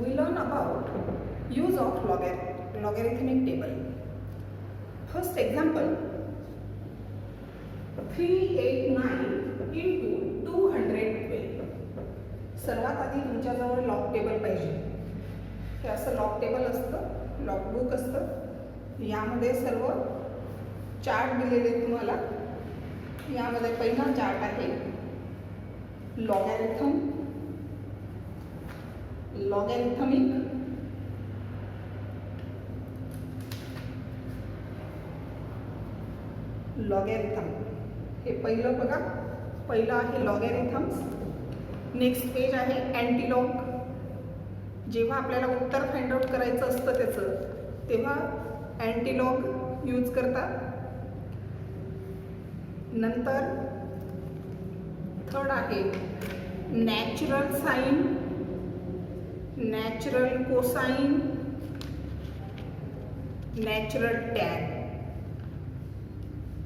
we learn about use of logarithmic table. First example, 389 into 212. सर्वात आधी तुमच्याजवळ log table पाहिजे. हे असं लॉग टेबल असतं, लॉग बुक असतं. यामध्ये सर्व चार्ट दिलेले आहेत तुम्हाला. यामध्ये पहिला चार्ट आहे लॉगॅरिथमिक. लॉगॅरिथम हे पहिलं बघा, पहिलं आहे लॉगॅरिथम्स. नेक्स्ट पेज आहे अँटीलॉग. जेव्हा आपल्याला उत्तर फाइंड आउट करायचं असतं त्याचं, तेव्हा अँटीलॉग यूज करतात. नंतर थर्ड आहे natural sine, natural cosine, natural tan.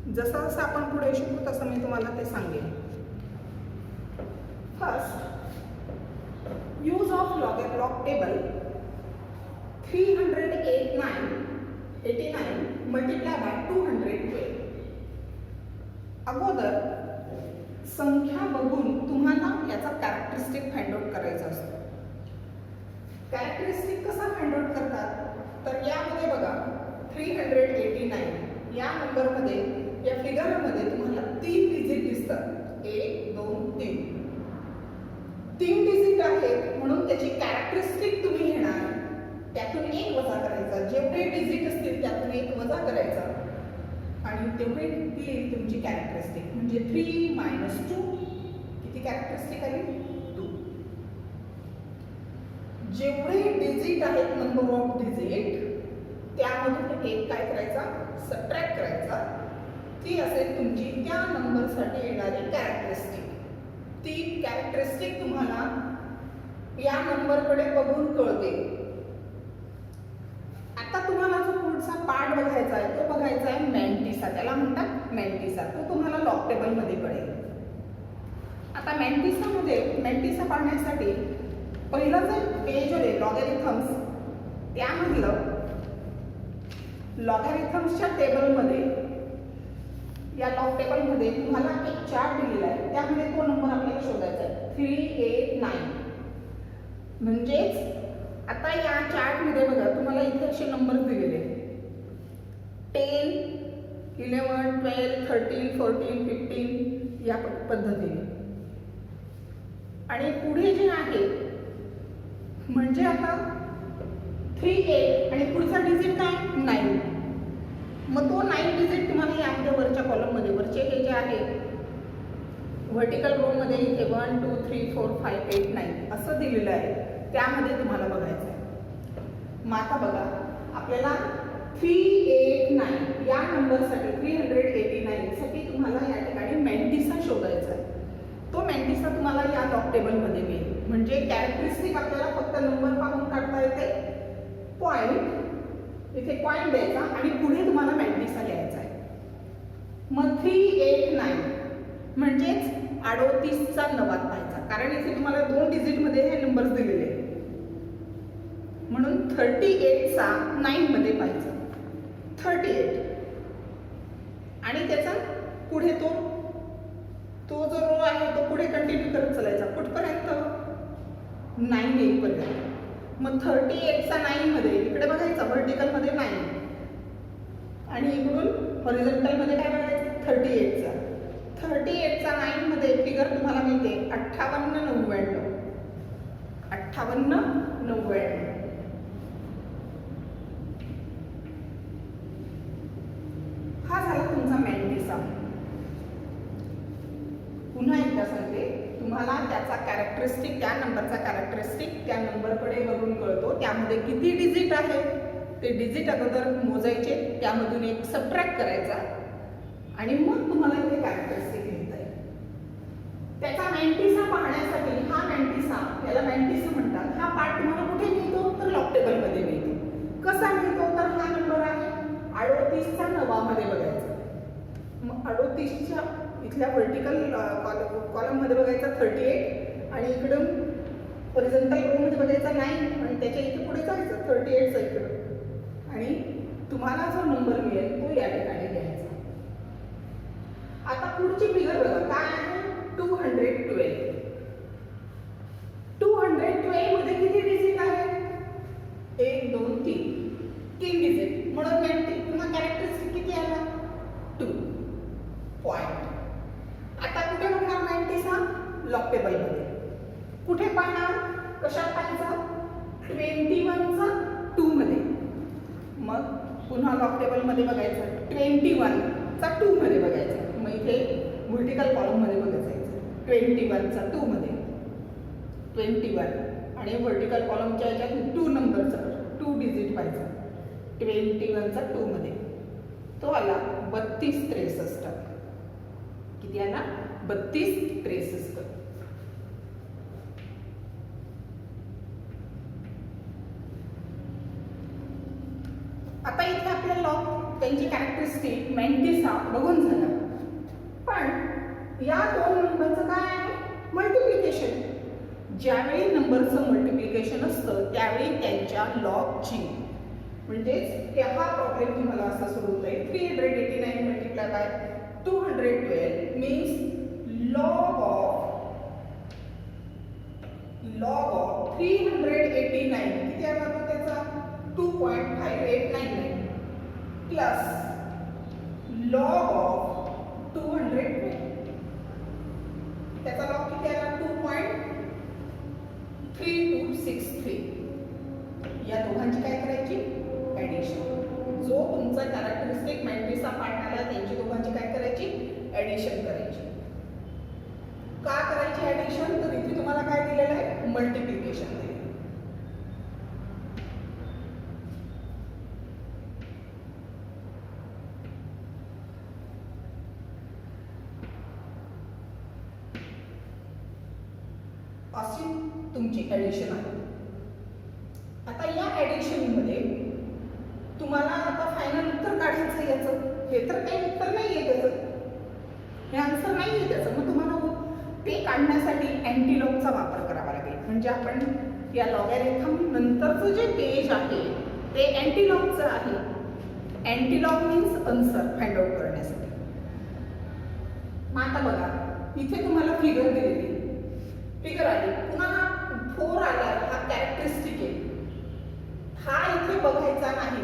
जसं जसं आपण पुढे शिकू तसं मी तुम्हाला ते सांगेन. First, use of log table. 389 multiply by 212. अगोदर संख्या बघून तुम्हाला याचा कॅरेक्टरिस्टिक फाइंड आउट करायचा असतो. कॅरेक्टरिस्टिक कसा फाइंड आउट करतात, तर यामध्ये बघा 389 या नंबरमध्ये, या फिगरमध्ये तुम्हाला 3 डिजिट दिसतात. 1 2 3. 3 डिजिट आहेत म्हणून त्याची कॅरेक्टरिस्टिक तुम्ही घेणार, त्यातून 1 वजा करायचा. जेवढे डिजिट असतील त्यातून 1 वजा करायचा आणि तेवढे ती तुमची कॅरेक्टरिस्टिक. म्हणजे 3 - 2 किती कॅरेक्टरिस्टिक आली? 2. जेवढे डिजिट आहेत, नंबर ऑफ डिजिट, त्यामधून 1 काय करायचा? सबट्रॅक्ट करायचा. ती असेल तुमची त्या नंबरसाठी येणारी कॅरेक्टरिस्टिक. ती कॅरेक्टरिस्टिक तुम्हाला या नंबरकडे बघून कळते. आता तुम्हाला जो पुढचा पार्ट बघायचा आहे तो बघायचा आहे मॅन्टिसा. त्याला म्हणतात मॅन्टिसा. तो तुम्हाला लॉग टेबलमध्ये कळेल. आता मॅन्टिसा पाहण्यासाठी पहिलं जे पेज आहे लॉगॅरिथम्स, त्यामधलं लॉगॅरिथम्सच्या टेबलमध्ये, या लॉग टेबलमध्ये तुम्हाला एक चार्ट दिलेला आहे. त्यामध्ये तो नंबर आपल्याला शोधायचा आहे 389. म्हणजेच आता या चार्टमध्ये बघा तुम्हाला इथे असे नंबर दिलेले 10, 11, 12, 13, 14, 15 या पद्धतीने. आणि पुढे जे आहे म्हणजे आता 38 आणि पुढचा डिजिट काय? 9. मग तो 9 डिजिट तुम्हाला यामध्ये वरच्या कॉलममध्ये, वरचे हे जे आहे व्हर्टिकल रोमध्ये इथे 1 2 3 4 5 8 9 असं दिलेलं आहे. त्यामध्ये तुम्हाला बघायचं आहे. मग आता बघा आपल्याला 389 या नंबरसाठी, 389 साठी तुम्हाला या ठिकाणी मॅन्टिसा शोधायचा आहे. तो मॅन्टिसा तुम्हाला या लॉग टेबलमध्ये मिळेल. म्हणजे कॅरेक्टरिस्टिक आपल्याला फक्त नंबर पाहून काढता येते. पॉईंट, इथे पॉईंट द्यायचा आणि पुढे तुम्हाला मॅन्टिसा लिहायचा आहे. मग 389 म्हणजेच 38चा नवात पाहायचा, कारण इथे तुम्हाला 2 डिजिटमध्ये हे नंबर्स दिलेले आहेत. म्हणून 38चा 9 मध्ये पाहायचा. 38 आणि त्याचा पुढे तो जो रो आहे तो पुढे कंटिन्यू करत चालायचा. कुठपर्यंत? 9 येईपर्यंत. मग 38चा 9 मध्ये इकडे बघायचा, व्हर्टिकलमध्ये 9 आणि इकडून हॉरिझॉन्टलमध्ये काय बघायचं? 38चा. 38चा 9 मध्ये फिगर तुम्हाला मिळते 5899. 5899. हा झाला तुमचा मॅन्टिसा. पुन्हा एकदा सांगते तुम्हाला, त्याचा कॅरेक्टरिस्टिक, त्या नंबरचा कॅरेक्टरिस्टिक त्या नंबरकडे बघून कळतो. त्यामध्ये किती डिजिट आहे ते डिजिट अगोदर मोजायचे, त्यामधून 1 सबट्रॅक्ट करायचा आणि मग तुम्हाला इथे कॅरेक्टरिस्टिक लिहिता येईल. त्याचा मॅन्टिसा पाहण्यासाठी हा मॅन्टिसा, याला मॅन्टिसा म्हणतात, हा पार्ट तुम्हाला कुठे मिळतो? तर लॉग टेबलमध्ये मिळतो. कसा मिळतो? तर हा नंबर आहे 38चा 9मध्ये बघायचा. मग 38च्या इथल्या व्हर्टिकल कॉलममध्ये बघायचा 38 आणि इकडून हॉरिझॉन्टल रोमध्ये बघायचा 9 आणि त्याच्या इथे पुढे जायचं 38 चा इकडं आणि तुम्हाला जो नंबर मिळेल तो या ठिकाणी घ्यायचा. आता पुढची फिगर बघा काय आहे 212. 212 मध्ये किती डिजिट आहेत 1 2 3 डिजिट म्हणून पुन्हा कॅरेक्टरिस्टिक किती आला 2 पॉइंट. आता कुठे बघणार 90 चा लॉग टेबल मध्ये कुठे पाहणार कशात पाहायचा 21 चा 2 मध्ये. मग पुन्हा लॉग टेबल मध्ये बघायचं 21 चा 2 मध्ये बघायचं. मग इथे व्हर्टिकल कॉलम मध्ये बघायचं 21 चा 2 मध्ये 21 आणि व्हर्टिकल कॉलमच्या याच्यात 2 नंबरचा 2 डिजिट पाहिजे 21 चा 2 मध्ये तो आला 32 63. किती आला 32 63. आता इथे आपल्या लॉग त्यांची कॅरेक्टरिस्टिक 96 बघून झालं. पण या दोन नंबरचं काय आहे मल्टिप्लिकेशन. ज्यावेळी नंबरचं मल्टिप्लिकेशन असतं त्यावेळी त्यांच्या लॉगची म्हणजेच हा प्रॉब्लेम तुम्हाला असा सोडवता येईल 389 multiply by 212 means log of 389 किती आला तो त्याचा 2.5899 प्लस लॉग ऑफ 212 त्याचा लॉग किती आला 2.3263. या दोघांची काय करायची ऍडिशन. जो तुमचा कॅरेक्टरिस्टिक 90 चा पार्ट आला त्यांची दोघांची काय करायची ऍडिशन करायची. का करायची ऍडिशन तर इथे तुम्हाला काय दिलेलं आहे मल्टिप्लिकेशन दिलेलं. अशी तुमची ऍडिशन आहे. आता या ऍडिशन मध्ये तुम्हाला आता फायनल उत्तर काढायचं याचं. हे तर काही उत्तर नाहीये त्याचं हे आन्सर नाहीये त्याचं. मग तुम्हाला ते काढण्यासाठी अँटीलॉगचा वापर करावा लागेल. म्हणजे आपण या लॉगॅरिथम नंतरचं जे पेज आहे ते अँटीलॉगचं आहे. अँटीलॉग मीन्स आन्सर फाइंड आउट करण्यासाठी. मग आता बघा इथे तुम्हाला फिगर दिलेली फिगर आली पुन्हा 4 आला हा कॅरेक्टरिस्टिक आहे. हा इथे बघायचा नाही.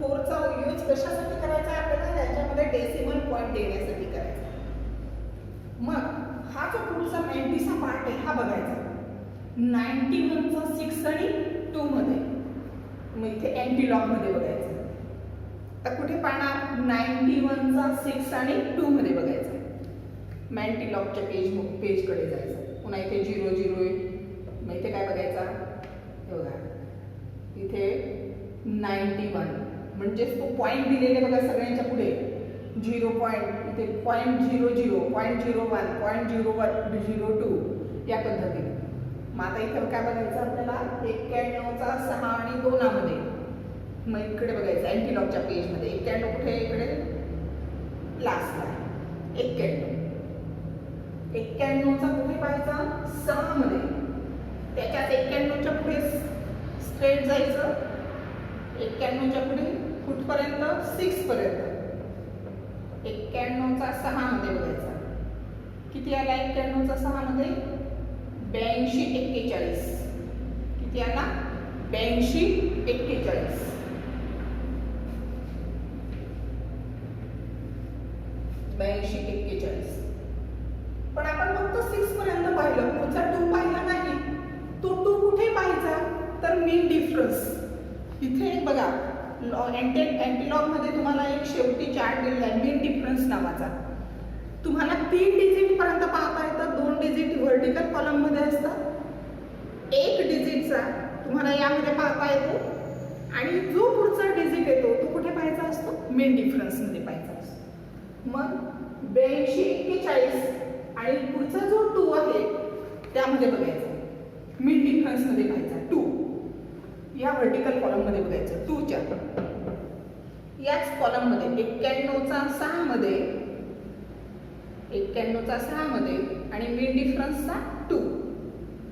4चा यूज कशासाठी करायचा आपल्याला त्याच्यामध्ये डेसिमल पॉइंट देण्यासाठी करायचा. मग हा जो पुढचा 90 चा पार्ट आहे हा बघायचा 91 चा 6 आणि 2 मध्ये. मग इथे अँटीलॉग मध्ये बघायचं. तर कुठे पाहणार 91 चा 6 आणि 2 मध्ये बघायचं. अँटीलॉगच्या पेजकडे जायचं. पुन्हा इथे 0 0 आहे. मग इथे काय बघायचा हे बघा इथे 91 म्हणजेच तो पॉइंट दिलेले बघा सगळ्यांच्या पुढे 0 पॉइंट इथे 0.00 0.01 0.02 या पद्धतीने. मग आता इथे काय बघायचं आपल्याला 91 चा 6 आणि 2 मध्ये. मग इकडे बघायचं अँटीलॉगच्या पेजमध्ये 91 कुठे इकडे लास्टला 91 चा कुठे पाहायचा 6 मध्ये. त्याच्यात 91 च्या पुढे स्ट्रेट जायचं 91 च्या पुढे कुठपर्यंत 6 पर्यंत. 91 चा 6 मध्ये बघायचा किती आला 91 चा 6 मध्ये 82 41. किती आला 82 41. पण आपण फक्त 6 पर्यंत पाहिलं पुढचा 2 पाहिला नाही. तो 2 कुठे पाहायचा तर मीन डिफरन्स. इथे बघा अँटीलॉग मध्ये तुम्हाला एक शेवटी चार्ट दिलेला आहे मीन डिफरन्स नावाचा. तुम्हाला 3 डिजिट पर्यंत पाहता येतं. 2 डिजिट व्हर्टिकल कॉलम मध्ये असतात. 1 डिजिटचा तुम्हाला यामध्ये पाहता येतो आणि जो पुढचा डिजिट येतो तो कुठे पाहायचा असतो मीन डिफरन्स मध्ये पाहायचा असतो. मग 82 41 आणि पुढचा जो 2 आहे त्यामध्ये बघायचा मीन डिफरन्स मध्ये पाहायचा 2 या व्हर्टिकल कॉलम मध्ये बघायचं 2 च्या याच कॉलम मध्ये 91 चा 6 मध्ये 91 चा 6 मध्ये आणि मीन डिफरन्सचा 2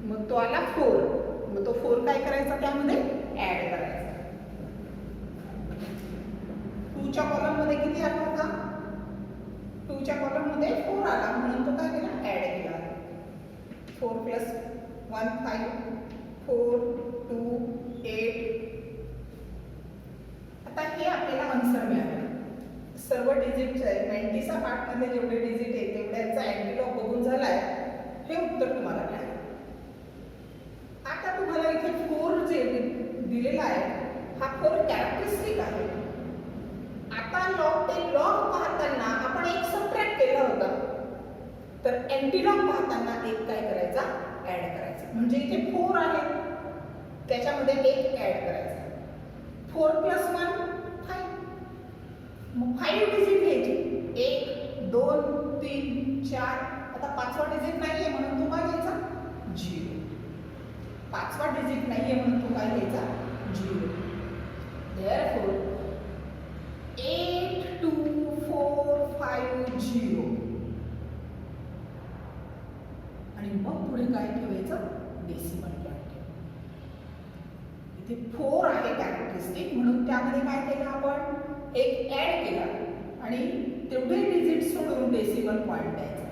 मग तो आला 4. मग तो 4 काय करायचा त्यामध्ये ऍड करायचा. 2 च्या कॉलम मध्ये किती आला होता? 2 च्या कॉलम मध्ये 4 आला म्हणून तो काय केला ऍड केला. 4 + 1 5 4 2 8. आता हे आपल्याला आन्सर मिळालं. सर्व डिजिटचे आहे 90चा पार्ट मध्ये जेवढे डिजिट आहेत तेवढ्याचा अँटीलॉग बघून झालाय. हे उत्तर तुम्हाला मिळालं. आता तुम्हाला इथे 4 जे दिलेला आहे हा 4 कॅरेक्टरिस्टिक आहे. आता लॉग पाहताना आपण एक सबट्रॅक्ट केला होता, तर अँटीलॉग पाहताना एक काय करायचा ऍड करायचा. म्हणजे इथे 4 आहे त्याच्यामध्ये एक ऍड करायचा. 4 + 1 5. मग 5 डिजिट घ्यायचे. 1 2 3 4. आता 5वा डिजिट नाहीये म्हणून तो काय घ्यायचा 0. 5वा डिजिट नाहीये म्हणून तो काय घ्यायचा 0. Therefore 8 2 4 5 0. आणि मग पुढे काय ठेवायचं डेसिमल पॉइंट. इथे 4 आहे कॅरेक्टरिस्टिक म्हणून त्यामध्ये काय केलं आपण एक ऍड केला आणि तेवढे डिजिट सोडून डेसिमल पॉइंट द्यायचा.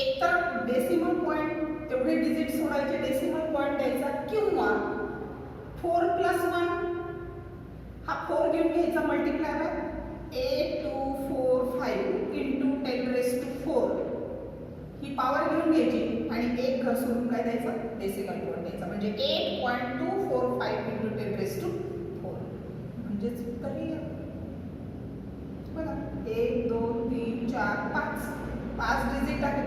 एक तर डेसिमल पॉइंट तेवढे डिजिट सोडायचे डेसिमल पॉइंट द्यायचा किंवा 4 + 1 हा 4 घेऊन घ्यायचा मल्टिप्लाय बाय 8 2 4 5 × 10⁻⁴. ही पॉवर घेऊन घ्यायची आणि एक घर सोडून काय द्यायचं डेसिमल पॉइंट द्यायचा. म्हणजे 8.245 × 10⁻⁴. म्हणजेच उत्तर हे बघा 1 2 3 4 5 डिजिट आहे.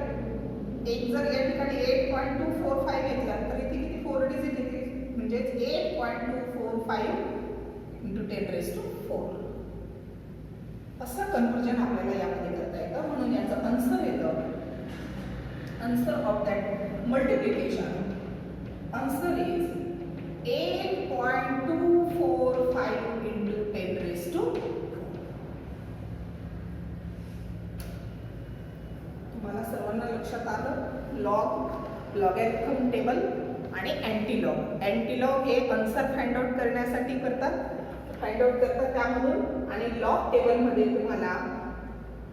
एक जर या ठिकाणी 8.245 घेतला तर इथे किती 4 डिजिट येतील. म्हणजेच 8.245 × 10⁻⁴. असं कन्वर्जन आपल्याला यामध्ये करता येतं. म्हणून याचं आन्सर येतं. Answer of that multiplication. Answer is 8.245 × 10⁻⁴. तुम्हाला सर्वांना लक्षात आलं लॉगॅरिथम टेबल आणि अँटीलॉग. अँटीलॉग हे आन्सर फाइंड आउट करण्यासाठी फाइंड आउट करतात त्यामधून. आणि लॉग टेबलमध्ये तुम्हाला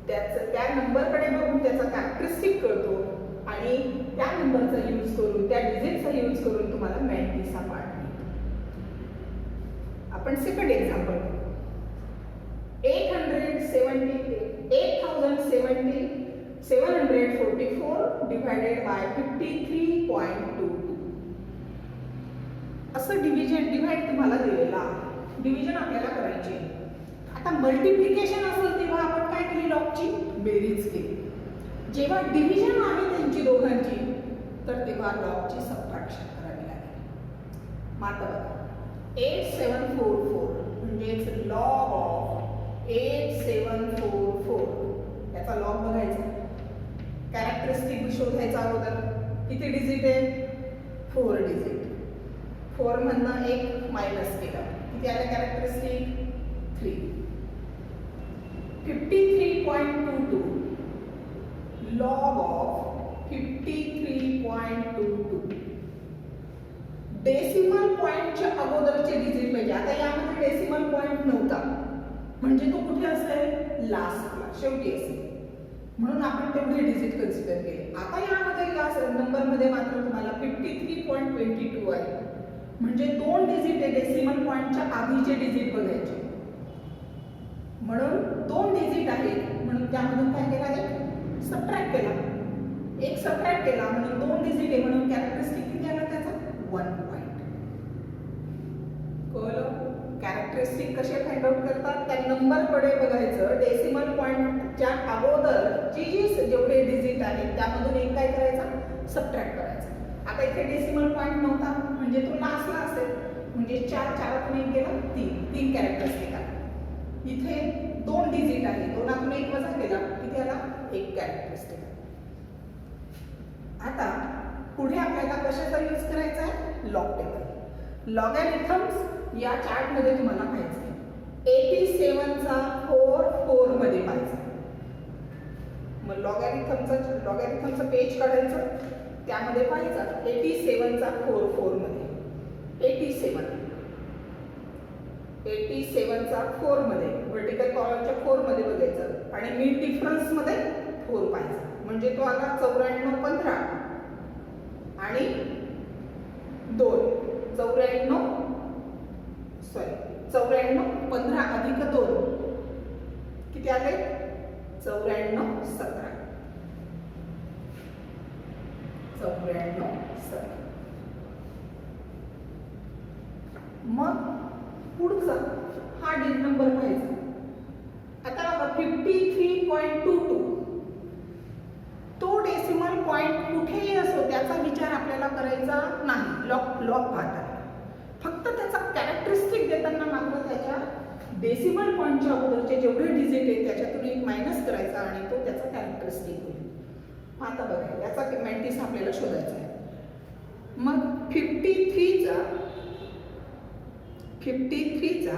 त्या नंबरकडे बघून त्याचा कॅरेक्टरिस्टिक कळतो आणि त्या नंबरचा यूज करून त्या डिजिटचा यूज करून तुम्हाला 90चा पार्ट मिळतो. आपण सेकंड एक्झाम्पल 744 डिवायडेड बाय 53.22. असं डिवाइड तुम्हाला दिलेला आहे. डिव्हिजन आपल्याला करायची. आता मल्टिप्लिकेशन असेल तेव्हा आपण काय केली लॉगची बेरीज केली. जेव्हा डिव्हिजन आहे त्यांची दोघांची तर तेव्हा लॉगची सबट्रॅक्शन करावी लागेल. मात्र 8744 म्हणजेच लॉग ऑफ 8744 याचा लॉग बघायचा. कॅरेक्टरिस्टिक शोधायचा अगोदर. किती डिजिट आहे 4 डिजिट. 4 मधनं एक मायनस केला किती आलं कॅरेक्टरिस्टिक 3. 53.22 log of 53.22. डेसिमल पॉइंटच्या अगोदरचे डिजिट पाहिजे. आता यामध्ये डेसिमल पॉइंट नव्हता म्हणजे तो कुठे असेल लास्टला शेवटी असेल म्हणून आपण तेवढे डिजिट कन्सिडर केले. आता यामध्ये या नंबरमध्ये मात्र तुम्हाला 53.22 आहे. म्हणजे 2 डिजिट आहे डेसिमल पॉइंटच्या आधीचे डिजिट बघायचे. म्हणून 2 डिजिट आहेत म्हणून त्यामधून काय केला एक सबट्रॅक्ट केला. एक सबट्रॅक्ट केला म्हणून 2 डिजिट आहे म्हणून कॅरेक्टरिस्टिक किती आला त्याचा 1 पॉइंट. कळलं. कॅरेक्टरिस्टिक कसे फाइंड आउट करतात त्या नंबरकडे बघायचं. डेसिमल पॉइंटच्या अगोदर जेवढे डिजिट आहेत त्यामधून एक काय करायचा सबट्रॅक्ट करायचा. आता इथे डेसिमल पॉइंट नव्हता म्हणजे तो लास्टला असेल म्हणजे 4 एक गेला 3 कॅरेक्टरिस्टिक आला. इथे 2 डिजिट आहे 2 एक वजा केला किती आला 1 कॅरेक्टरिस्टिक. आता पुढे आपल्याला कशाचा यूज करायचा आहे लॉग टेबल. लॉगॅरिथम्स या चार्ट मध्ये तुम्हाला पाहायचं आहे. 87 चा 4 मध्ये पाहायचं. मग लॉगॅरिथमचं पेज काढायचं. त्यामध्ये पाहायचा 87 चा 4 मध्ये 87 चा 4 मध्ये व्हर्टिकल कॉलमच्या 4 मध्ये बघायचं आणि मिड डिफरन्स मध्ये 4 पाहायचा म्हणजे तो आला 94 15 आणि 2 94 15 अधिक 2 किती आले 94 17 मग पुढचा हा डिजिट नंबर पाहायचा आता 53.22 तो डेसिमल पॉइंट कुठेही असो त्याचा विचार आपल्याला करायचा नाही लॉग पाहता फक्त त्याचा कॅरेक्टरिस्टिक देताना मात्र त्याच्या डेसिमल पॉइंटच्या अगोदरचे जेवढे डिजिट आहेत त्याच्यातून एक मायनस करायचा आणि तो त्याचा कॅरेक्टरिस्टिक होईल आता बघा याचा मॅट्रिक्स आपल्याला शोधायचा आहे मग 53 चा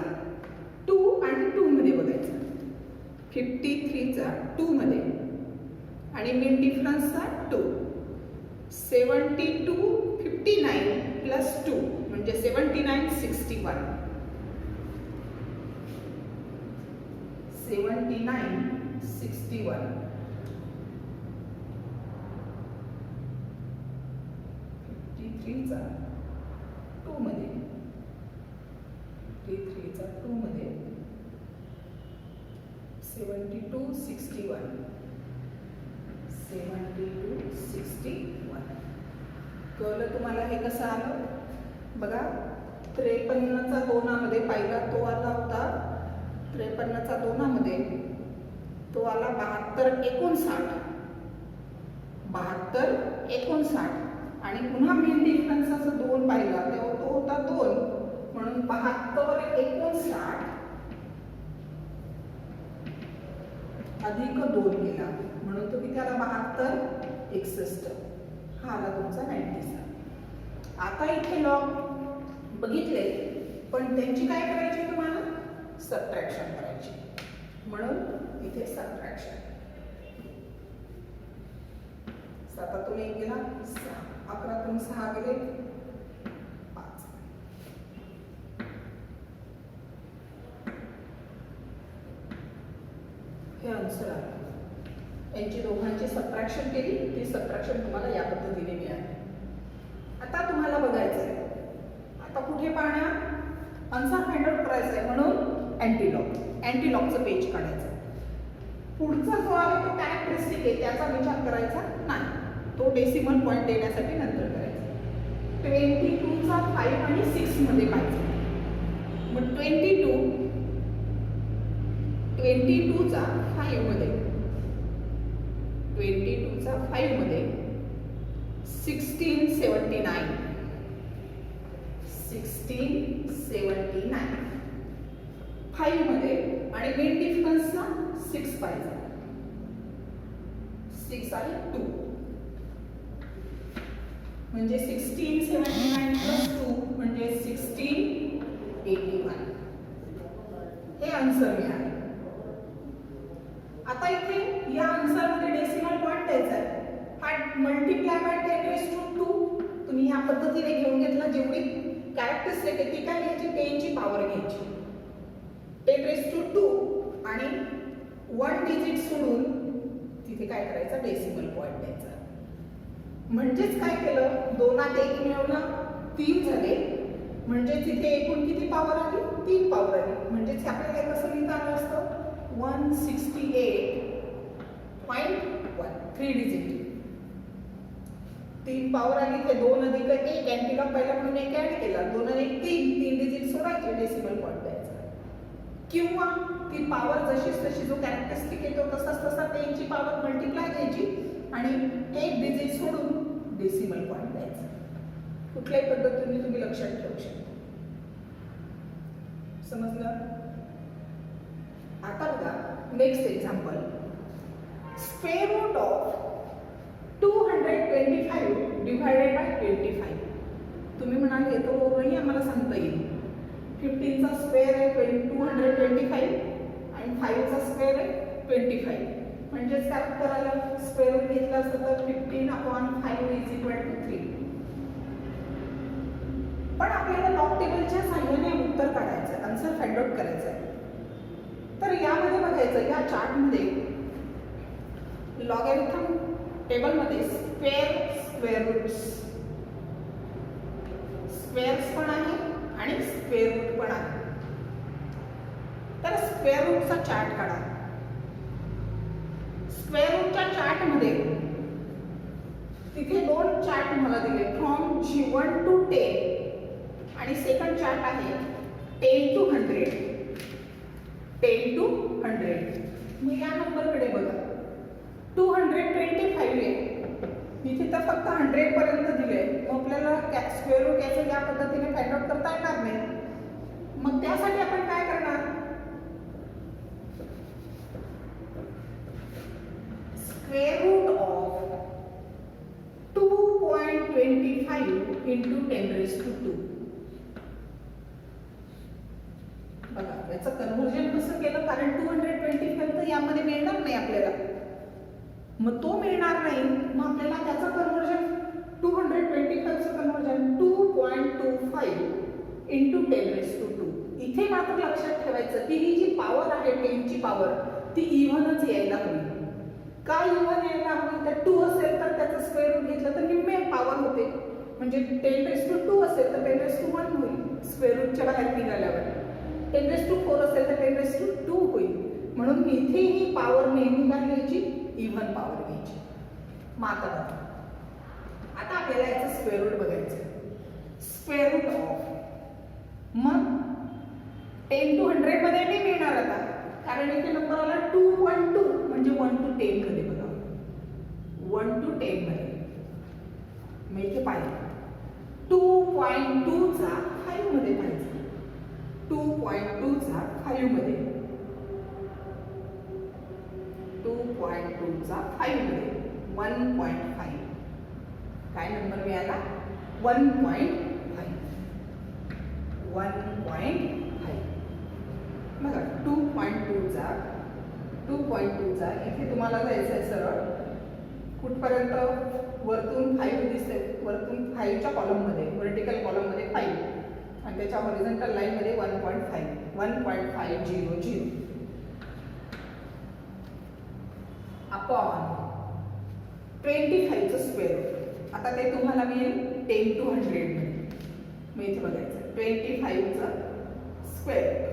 2 आणि 2 मध्ये बघायचा 53 चा 2 मध्ये आणि मिड डिफरन्सचा 2 72 59 प्लस 2 म्हणजे 79 61 53 चा 2 मध्ये 53 चा 2 मध्ये 72 61 कळलं तुम्हाला हे कसं आलं बघा 53 चा 2 मध्ये पहिला तो आला होता 53 चा 2 मध्ये तो आला 72 59 आणि पुन्हा मिड डिफरन्सचा 2 पाहिला तेव्हा तो होता 2 म्हणून 72 59 अधिक 2 केला म्हणून तो किती आला 72 61 हा आला तुमचा 90 आता इथे लॉग बघितले पण त्यांची काय करायची तुम्हाला सबट्रॅक्शन करायची म्हणून इथे सबट्रॅक्शन 7 1 गेला 6 11 6 गेले 5 हे आन्सर आहे यांची दोघांची सबट्रॅक्शन केली ती सबट्रॅक्शन तुम्हाला या पद्धतीने मिळाली आता तुम्हाला बघायचं आहे आता कुठे पाहणार आन्सर फाइंड आउट करायचा आहे म्हणून अँटीलॉगचं पेज काढायचं पुढचा जो आहे तो कॅरेक्टरिस्टिक आहे त्याचा विचार करायचा नाही तो डेसिमल पॉइंट देण्यासाठी नंतर करायचा 22 चा 5 आणि 6 मध्ये पाहिजे मग 22 चा 5 मध्ये 22 चा 5 मध्ये 1679 5 मध्ये आणि मिड डिफरन्सचा 6 पाहिजे 6 आणि 2 म्हणजे 1679 प्लस 2 म्हणजे 1681 हे आन्सर मिळाले आता इथे या आन्सर मध्ये डेसिमल पॉइंट द्यायचा आहे हा मल्टिप्लाय बाय 10⁻²2 तुम्ही या पद्धतीने घेऊन घेतला जेवढी कॅरेक्टरिस्टिक आहे ती काय घ्यायची 10 ची पॉवर घ्यायची 10⁻² आणि 1 डिजिट सोडून तिथे काय करायचं डेसिमल पॉइंट द्यायचा म्हणजेच काय केलं 2त 1 मिळवलं 3 झाले म्हणजे तिथे एकूण किती पॉवर आली 3 पॉवर आली म्हणजेच आपल्याला कसं लिहिता आलं असतं 168.1 3 डिजिट 3 पॉवर आली ते 2 अधिक 1 अँटीलॉग पहिला म्हणून 1 ऍड केला 2 आणि 1 3 डिजिट सोडायचे डेसिमल पॉइंट द्यायचा किंवा ती पॉवर जशीच तशी जो कॅरेक्टरिस्टिक येतो तसाच तसा 10 ची पॉवर मल्टिप्लाय द्यायची आणि 1 डिजिट सोडून डेसिमल पॉइंट द्यायचा कुठल्याही पद्धतीने तुम्ही लक्षात ठेवू शकता समजलं आता बघा next example square root of 225 divided by 25 तुम्ही म्हणाल येतो बरोबरही आम्हाला सांगता येईल 15 चा स्क्वेअर आहे 225 आणि 5 चा स्क्वेअर आहे 25 म्हणजेच काय उत्तर आलं स्क्वेअर रूट घेतला विचारलं असतं तर 15/5 इज इक्वल टू 3. पण आपल्याला लॉग टेबलच्या साह्याने उत्तर काढायचं आहे, आन्सर फाइंड आउट करायचं आहे. तर यामध्ये बघायचं, या चार्टमध्ये लॉगॅरिथम टेबलमध्ये स्क्वेअर रूट्स पण आहे आणि स्क्वेअर रूट पण आहे. तर स्क्वेअर रूटचा चार्ट काढा. स्क्वेअर रूटच्या चार्टमध्ये तिथे दोन चार्ट मला दिले, फ्रॉम G1 to 10 आणि सेकंड चार्ट आहे 10 to 100. 10 to 100. मग या नंबरकडे बघा, 225 आहे, इथे तर फक्त 100 पर्यंत दिले. मग आपल्याला स्क्वेअर रूट याचं या पद्धतीने फाइंड आउट करता येणार नाही. मग त्यासाठी आपण काय करणार, स्क्वेअर रूट ऑफ 2.25 into 10⁻². बघा याचं कन्व्हर्जन कसं केलं, कारण 225 तर यामध्ये मिळणार नाही आपल्याला, मग तो मिळणार नाही. मग आपल्याला त्याचं कन्व्हर्जन 225चं कन्व्हर्जन 2.25 into 10⁻². इथे मात्र लक्षात ठेवायचं की ही जी पॉवर आहे 10ची पॉवर ती इव्हनच यायला हवी. का इव्हन यायला हवी, तर 2 असेल तर त्याचं स्क्वेअर रूट घेतलं तर निम्मे पॉवर होते, म्हणजे 10⁻² असेल तर 10⁻1 होईल स्क्वेअर रूटच्या बाहेर निघाल्यावर. 10⁻4 असेल तर 10⁻2 होईल. म्हणून इथे ही पॉवर नेहमी काय घ्यायची, इव्हन पॉवर घ्यायची. आता आपल्याला याचं स्क्वेअर रूट बघायचं. स्क्वेअर रूट ऑफ, मग 10 to 100 मध्ये नाही मिळणार आता, कारण इथे नंबर आला 2.2 म्हणजे 1 to 10 मध्ये बघा, 1 to 10 मध्ये. मग इथे पाहिजे 2.2 चा 5 मध्ये पाहिजे, 2.2 चा 5 मध्ये, 2.2 चा 5 मध्ये 1.5. काय नंबर मिळाला, 1.5. 1.5 बघा, 2.2 चा इथे तुम्हाला जायचं आहे सरळ कुठपर्यंत, वरतून 5 दिसते, वरतून 5च्या कॉलममध्ये, व्हर्टिकल कॉलममध्ये 5 आणि त्याच्या हॉरिझॉन्टल लाईनमध्ये 1.5 अपॉन 25चं स्क्वेअर रूट. आता ते तुम्हाला मिळेल 10 to 100 मध्ये. मी इथे बघायचं 25चं स्क्वेअर रूट,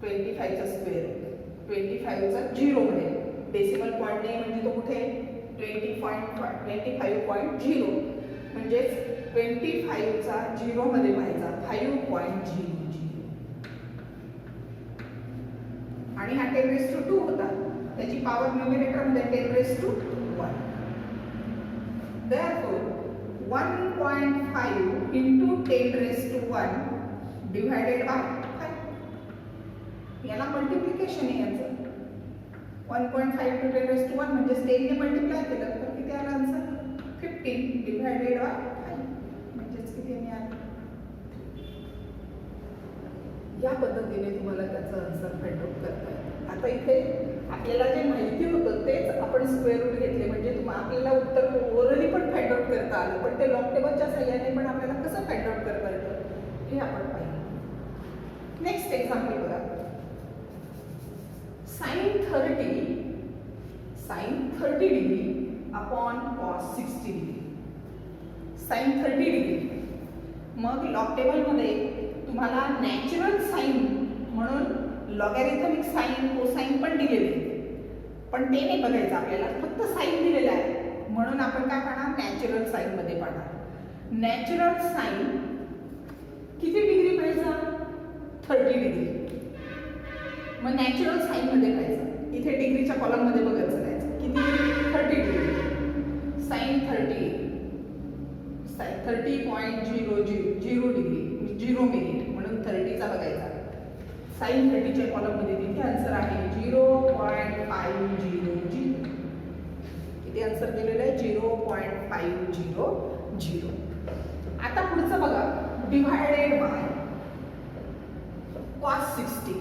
25चं स्क्वेअर रूट, 25चं 0 मध्ये, डेसिमल पॉईंट नाही म्हणजे तो कुठे 25.0 म्हणजेच 25चा 0 मध्ये व्हायचा 5.00 आणि हा 10⁻² होता, त्याची पॉवर न्यूमरेटर मध्ये 10⁻1. therefore 1.5 into 10⁻1 divided by 5. याला मल्टिप्लिकेशन आहे याचं. 1.5 to 10⁻1 म्हणजे 10 ने मल्टिप्लाय केलं तर किती आला आन्सर, 15 डिवाइडेड बाय 5 म्हणजेच किती मिळालं. या पद्धतीने तुम्हाला त्याचं आन्सर फाइंड आउट करता येईल. आता इथे आपल्याला जे माहिती होतं तेच आपण स्क्वेअर रूट घेतले, म्हणजे आपल्याला उत्तर ओरली पण फाइंड आउट करता आलं, पण ते लॉग टेबलच्या सहाय्याने पण आपल्याला कसं फाइंड आउट करता येतं हे आपण पाहिलं. नेक्स्ट एक्झाम्पल बघा, sin 30 degree upon cos 60 degree. sin 30 degree, मग लॉग टेबलमध्ये तुम्हाला नॅचरल साइन म्हणून लॉगॅरिथमिक साइन, कोसाइन पण दिलेले, पण ते नाही बघायचं आपल्याला, फक्त साइन दिलेला आहे म्हणून आपण काय पाहणार, नॅचरल साइन मध्ये पाहणार. नॅचरल साइन किती डिग्री पाहिजे, 30 डिग्री. मग नॅचरल साइन मध्ये पाहिजे, इथे डिग्रीच्या कॉलम मध्ये बघत जायचं किती, 30 डिग्री. साइन 30.00 डिग्री 0 मिनिट म्हणून 30चा बघायचा. साइन 30च्या कॉलम मध्ये तिथे आन्सर आहे 0.500. किती आन्सर दिलेलं आहे, 0.500. आता पुढचं बघा, डिवायडेड बाय cos 60.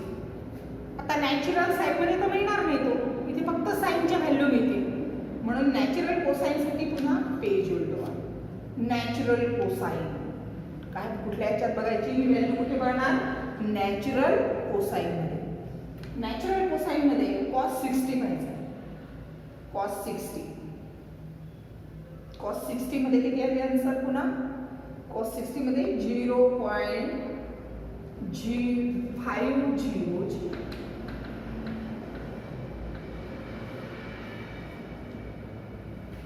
आता नॅचरल साइन मध्ये तर मिळणार नाही तो, इथे फक्त साइनच्या व्हॅल्यू मिळते म्हणून कोसाईनसाठी पुन्हा पेज उलटवा. नॅचरल कोसाईन काय कुठल्या याच्यात बघायची व्हॅल्यू कुठे बघणार? नॅचरल कोसाईनमध्ये. नॅचरल कोसाईनमध्ये कॉस 60 पाहिजे. कॉस 60 मध्ये किती आले आन्सर पुन्हा? कॉस 60 मध्ये 0.500.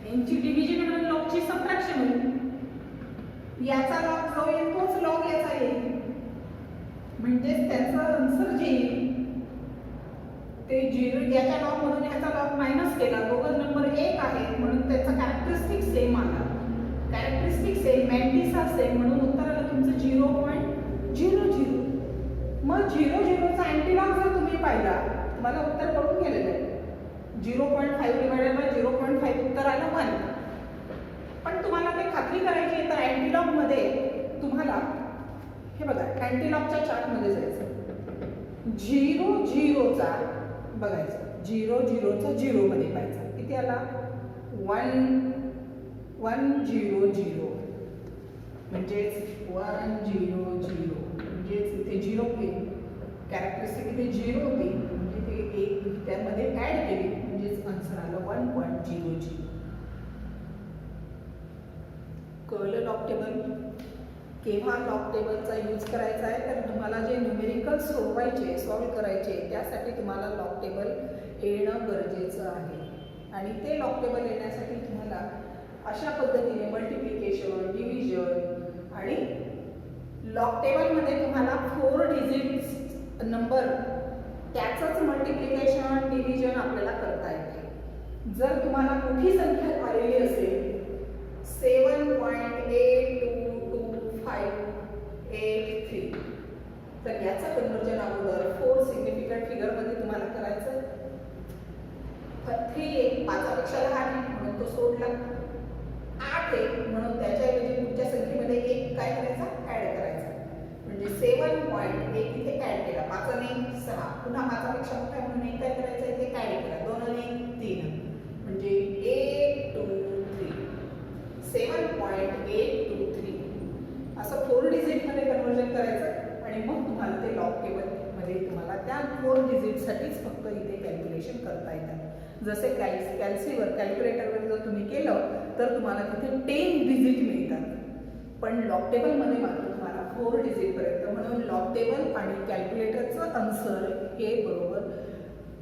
यांची डिव्हिजन म्हणून लॉगची सबट्रॅक्शन होईल. याचा लॉग जो येईल तोच लॉग याचा येईल. म्हणजेच त्याचं आन्सर जे येईल ते 0 याच्या लॉग मधून याचा लॉग मायनस केला. दोघं नंबर 1 आहेत म्हणून त्याचा कॅरेक्टरिस्टिक सेम आला. कॅरेक्टरिस्टिक सेम मॅन्टिसा सेम म्हणून उत्तर आलं तुमचं 0.00. मग 00चा अँटीलॉग जर तुम्ही पाहिला तुम्हाला उत्तर पडून गेलेलं आहे. 0.5 डिवायडेड बाय 0.5 उत्तर आलं 1. पण तुम्हाला ते खात्री करायची आहे तर अँटीलॉग मध्ये तुम्हाला हे बघा अँटीलॉगच्या चार्टमध्ये जायचं. 0चा बघायचं 0चा 0 मध्ये पाहायचं किती आला 100 म्हणजेच 100 म्हणजेच इथे 0 होईल. कॅरेक्टरिस्टिक इथे 0 होती म्हणजे ते 1 त्यामध्ये ऍड केली म्हणजेच आन्सर आलं 1.00. कळलं लॉग टेबल? केव्हा लॉग टेबलचा यूज करायचा आहे तर तुम्हाला जे न्यूमेरिकल सॉल्व करायचे त्यासाठी तुम्हाला लॉग टेबल येणं गरजेचं आहे. आणि ते लॉग टेबल येण्यासाठी तुम्हाला अशा पद्धतीने मल्टिप्लिकेशन डिव्हिजन आणि लॉग टेबलमध्ये तुम्हाला 4 डिजिट्स नंबर त्याचंच मल्टिप्लिकेशन डिव्हिजन आपल्याला करता येते. जर तुम्हाला मोठी संख्या आलेली असेल 7.822583 तर याचं कन्वर्जन अगोदर 4 सिग्निफिकंट फिगरमध्ये तुम्हाला करायचं. 3 एक 5 पेक्षा लहान आहे म्हणून तो सोडला. 8 आहे म्हणून त्याच्याऐवजी पुढच्या संख्येमध्ये 1 काय करायचा ऍड करायचा. म्हणजे 7.1 इथे ऍड केला 5 आणि 6 पुन्हा 5 पेक्षा मोठा म्हणून 1 काय करायचं इथे ऍड केला 2 आणि 3 म्हणजे 7.823 असं 4 डिजिटमध्ये कन्वर्जन करायचं आणि मग तुम्हाला ते लॉग टेबलमध्ये तुम्हाला त्या 4 डिजिटसाठीच फक्त इथे कॅल्क्युलेशन करता येतात. जसे कॅल्क्युलेटरवर जर तुम्ही केलं तर तुम्हाला तिथे 10 डिजिट मिळतात. पण लॉग टेबलमध्ये मात्र तुम्हाला 4 डिजिटपर्यंत. म्हणून लॉग टेबल आणि कॅल्क्युलेटरचं आन्सर हे बरोबर.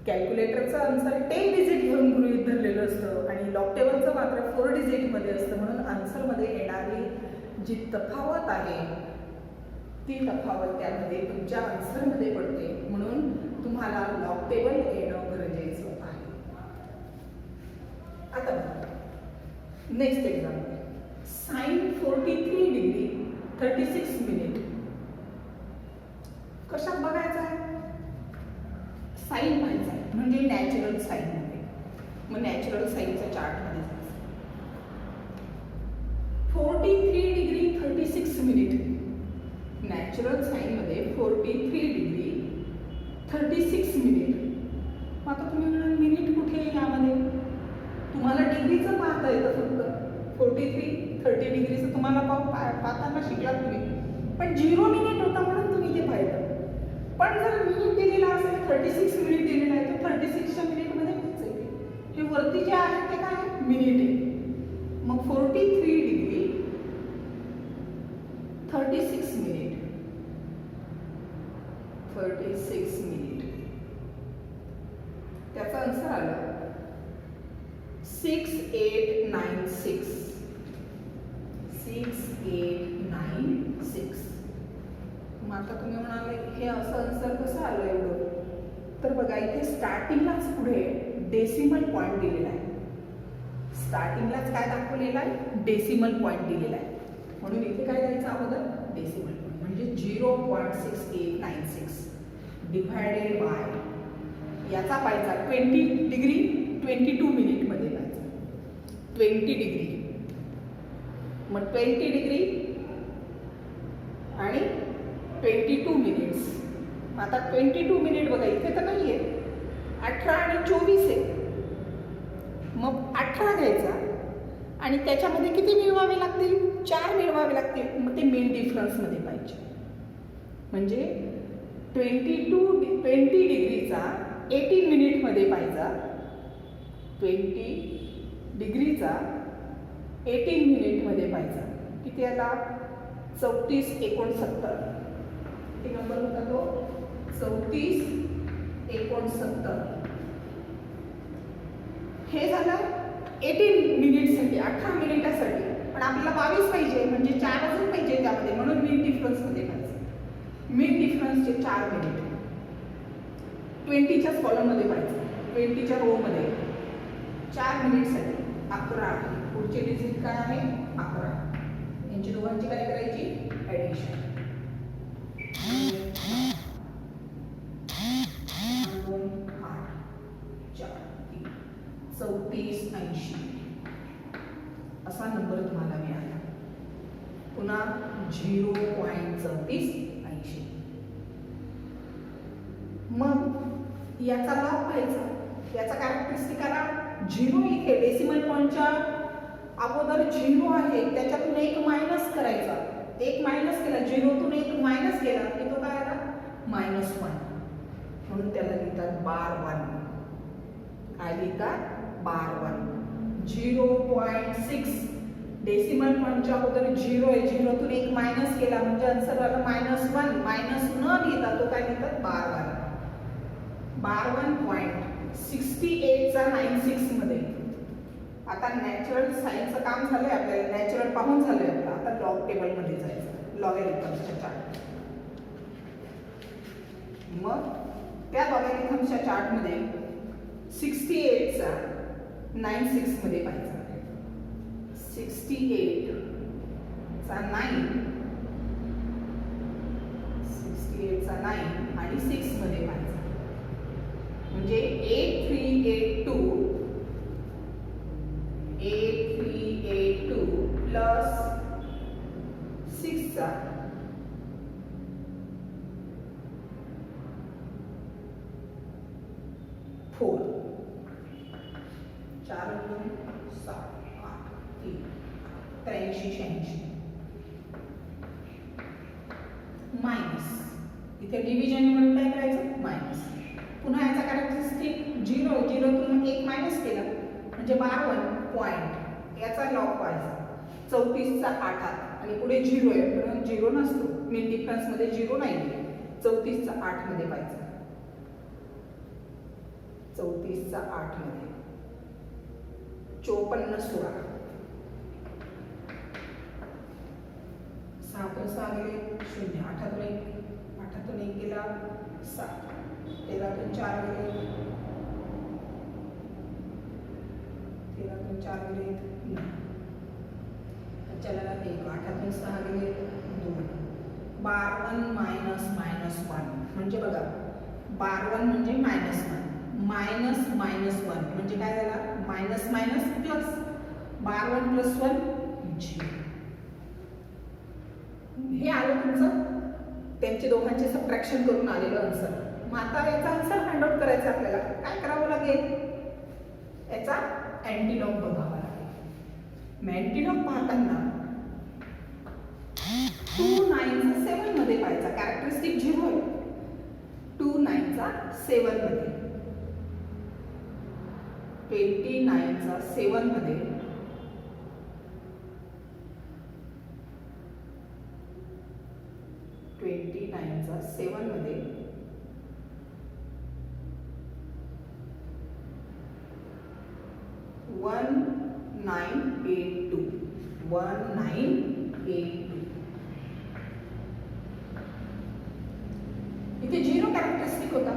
कॅल्क्युलेटरचं आन्सर 10 डिजिट घेऊन गृहीत धरलेलं असतं आणि लॉग टेबलचं मात्र 4 डिजिटमध्ये असतं. म्हणून आन्सरमध्ये येणारी जी तफावत आहे ती तफावत त्यामध्ये तुमच्या आन्सरमध्ये पडते. म्हणून तुम्हाला लॉग टेबल येणं गरजेचं आहे. आता next example sine 43 degree 36 minute. कशात बघायचं आहे? साइन पाहायचं आहे म्हणजे नॅचरल साईनमध्ये. मग नॅचरल साईनच्या चार्टमध्ये 43 डिग्री 36 मिनिट. नॅचरल साईनमध्ये 43 डिग्री 36 मिनिट. मग आता तुम्ही म्हणाल मिनिट कुठे आहे यामध्ये? तुम्हाला डिग्रीचं पाहता येतं फक्त 43 30 डिग्रीचं तुम्हाला पाहताना शिकलात तुम्ही. पण 0 मिनिट होता म्हणून तुम्ही ते पाहिलं. पण जर मिनिट दिलेला असेल 36 मिनिट दिलेला आहे तर 36च्या मिनिटमध्ये हेच आहे. हे वरती जे आहे ते काय मिनिट आहे. मग 43 डिग्री 36 मिनिट 36 मिनिट त्याचा आन्सर आला 6896. 6896. मग आता तुम्ही म्हणाले हे असं आन्सर कसं आलं एवढं? तर बघा इथे स्टार्टिंगलाच पुढे डेसिमल पॉईंट दिलेला आहे. स्टार्टिंगलाच काय दाखवलेला आहे? डेसिमल पॉईंट दिलेला आहे. म्हणून इथे काय द्यायचं अगोदर? डेसिमल पॉईंट म्हणजे 0.6896 डिवायडेड बाय याचा पाहिजे 20 डिग्री 22 मिनिटमध्ये पाहिजे 20 डिग्री. मग 20 डिग्री आणि 22 मिनिट्स. आता 22 मिनिट बघा इथे तर नाही आहे 18 आणि 24 आहे. मग 18 घ्यायचा आणि त्याच्यामध्ये किती मिळवावे लागतील? 4 मिळवावे लागतील. मग ते मीन डिफरन्समध्ये पाहिजे. म्हणजे 20 डिग्रीचा 18 मिनिटमध्ये पाहिजे. 20 डिग्रीचा 18 मिनिटमध्ये पाहिजे. किती आला? 34 69. किती नंबर होता तो? 34 69. हे झालं 18 मिनिटसाठी, 18 मिनिटासाठी. पण आपल्याला 22 पाहिजे, म्हणजे 4 अजून पाहिजे त्यामध्ये, म्हणून मीन डिफरन्समध्ये पाहिजे. मीन डिफरन्सचे 4 मिनिट 20च्याच कॉलममध्ये पाहिजे, 20च्या रोमध्ये 4 मिनिटसाठी 11. पुढचे डिजिट काय आहे? 11. यांची दोघांची काय करायची? ॲडिशन. 34 80 असा नंबर तुम्हाला मिळाला. पुन्हा 0.34 80. मग याचा लॉग पाहायचा. याचा कॅरेक्टरिस्टिक आला 0. इथे डेसिमल पॉईंटच्या अगोदर 0 आहे, त्याच्यातून 1 मायनस करायचा. 1 मायनस केला, 0तून 1 मायनस केला की तो काय आला? -1. म्हणून त्याला लिहितात बार 1. काय लिहितात? बार 1. 0.6 डेसिमल पॉईंटच्या अगोदर 0 आहे, 0तून 1 मायनस केला म्हणजे आन्सर आला -1. मायनस न लिहिता तो काय लिहितात? बार 1. बार 1.68 चा 96 मध्ये. आता नॅचरल सायन्सचं काम झालंय आपल्याला, नॅचरल पाहून झालंय आपलं. आता लॉग टेबल मध्ये जायचं, लॉगॅरिथमच्या चार्ट. मग त्या लॉगॅरिथमच्या चार्ट मध्ये 68 चा 96 मध्ये पाहिजे. 68 चा 9, 68 चा 9 आणि 6 मध्ये पाहिजे. म्हणजे 8382 प्लस 6 चा 4. 4 7 8 3 83 86 मायनस. इथे डिव्हिजन म्हणून काय करायचं? मायनस. पुन्हा याचा कॅरेक्टरिस्टिक 0तून 1 मायनस केला म्हणजे 12 पॉईंट. याचा लॉग पाहिजे 34 चा 8 आणि पुढे 0 आहे, म्हणून 0 नसतो. मीन डिफरन्समध्ये 0 नाही. 34 चा 8 मध्ये पाहिजे. 34 चा 8 मध्ये 54 16. 6 6 गेले 0. 8तून 1 गेला 7. 13तून 4 गेले 13तून 4 गेले 9. चला 1. 8तून 6 गेले 2. बार 1 -1 म्हणजे बघा, बार 1 म्हणजे -1 -1 म्हणजे काय झाला? Minus minus plus. बार 1 + 1 0. हे आलं तुमचं त्यांचे दोघांचे सबट्रॅक्शन करून आलेलं आन्सर. मग आता याचा आन्सर फाइंड आउट करायचा आपल्याला. काय करावं लागेल? याचा अँटीलॉग बघावा लागेल. अँटीलॉग पाहताना 2 9 चा 7 मध्ये पाहायचा. कॅरेक्टरिस्टिक 0 आहे. 2 9 चा 7 मध्ये, 29 चा 7 मध्ये, 29 चा 7 मध्ये 1982 इथे 0 कॅरेक्टरिस्टिक होता.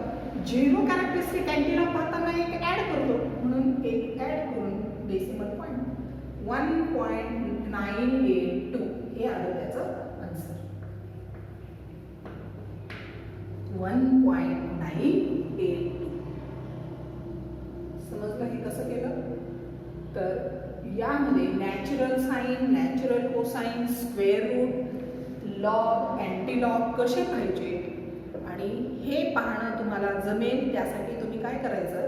0 कॅरेक्टरिस्टिक अँटीलॉग पाहताना एक ऍड करतो, म्हणून एक ऍड करून डेसिमल पॉईंट 1.982 हे आलं त्याचं आन्सर. 1.982. समजलं हे कसं केलं? तर यामध्ये natural sine, natural cosine, square root, log, antilog कसे पाहिजे आणि हे पाहणं तुम्हाला जमेल. त्यासाठी तुम्ही काय करायचं,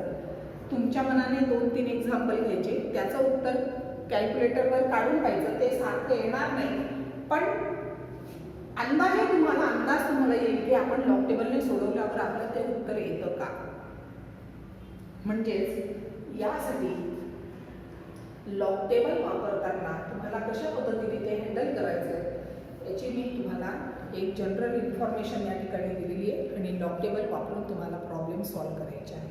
तुमच्या मनाने 2-3 एक्झाम्पल घ्यायचे, त्याचं उत्तर कॅल्क्युलेटरवर काढून पाहिजे, ते सारखं येणार नाही, पण अंदाजे तुम्हाला येईल की आपण लॉग टेबलने सोडवल्यावर आपलं ते उत्तर येतं का. म्हणजेच यासाठी लॉग टेबल वापरताना तुम्हाला कशा पद्धतीने ते हँडल करायचं याची मी तुम्हाला एक जनरल इन्फॉर्मेशन या ठिकाणी दिलेली आहे आणि लॉग टेबल वापरून तुम्हाला प्रॉब्लेम सॉल्व्ह करायचे आहे.